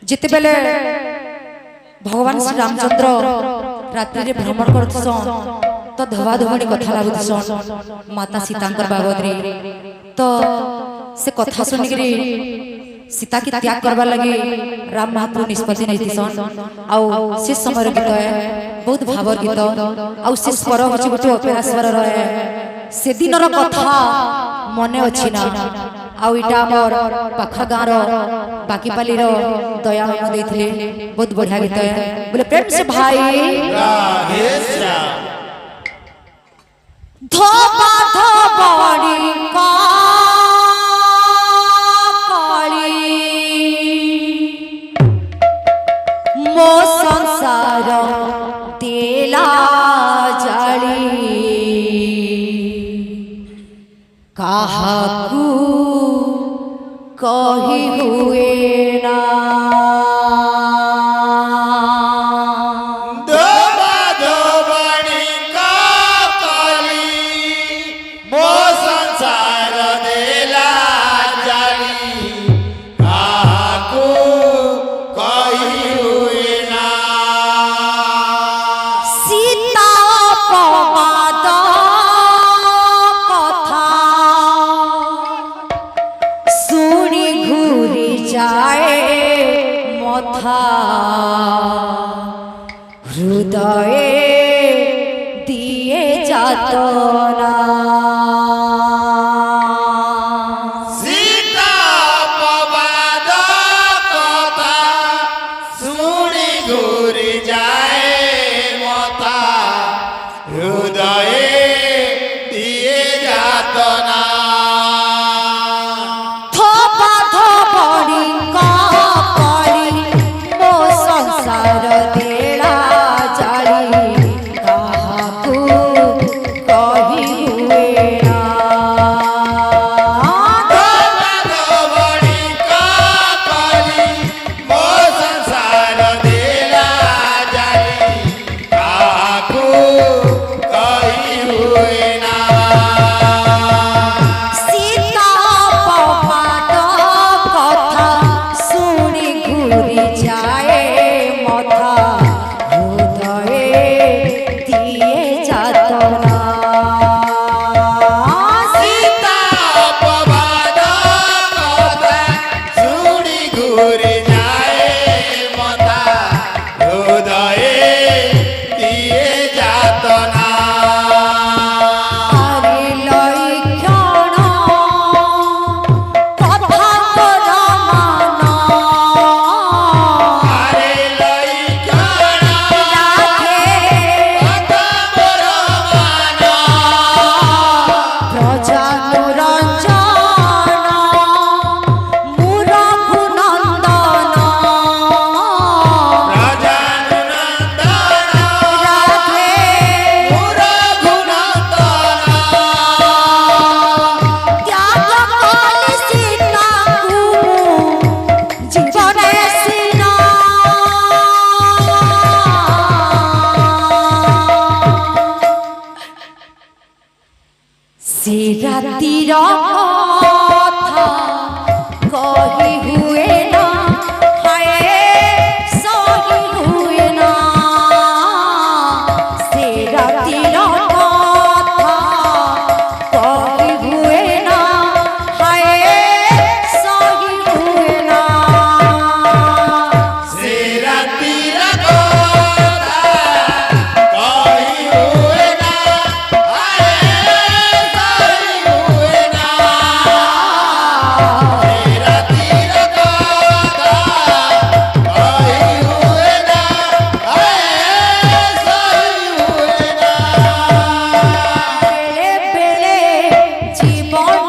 जिते बेले भगवान श्री रामचंद्र रात्रि रे भ्रमण करछन तो धवा धवणी कथा लागुछन माता सीतांकर बाबद रे तो से कथा सुनिकरी सीता की त्याग करबा लगी राम महाप्रभु निष्पत्ति नैतिसन आउ से समय गीत है बहुत भावर गीत आउ से स्वर होछि गोटे अपेरा स्वर रहे से दिनर कथा मने अछि ना आउ इटा हमर पाखा गाँव बाकीपाली दया हम देथिले बहुत बढ़िया गीत है बोले प्रेम से भाई धोबा धोबड़ी काली मो संसार तेला जाली काहाकू कही हुए ना हृदय दिए जातना सीता पवाद कथा सुनी घूरी जाए मथा हृदय दिए जातना धोबा धोबड़ी काली मो संसार तेला रातिर कथा कही हुए ना हाय सही हुए ना से रातिर कथा कही हुए ना हाय सही हुए ना से रातिर कथा कही हुए ना জীবন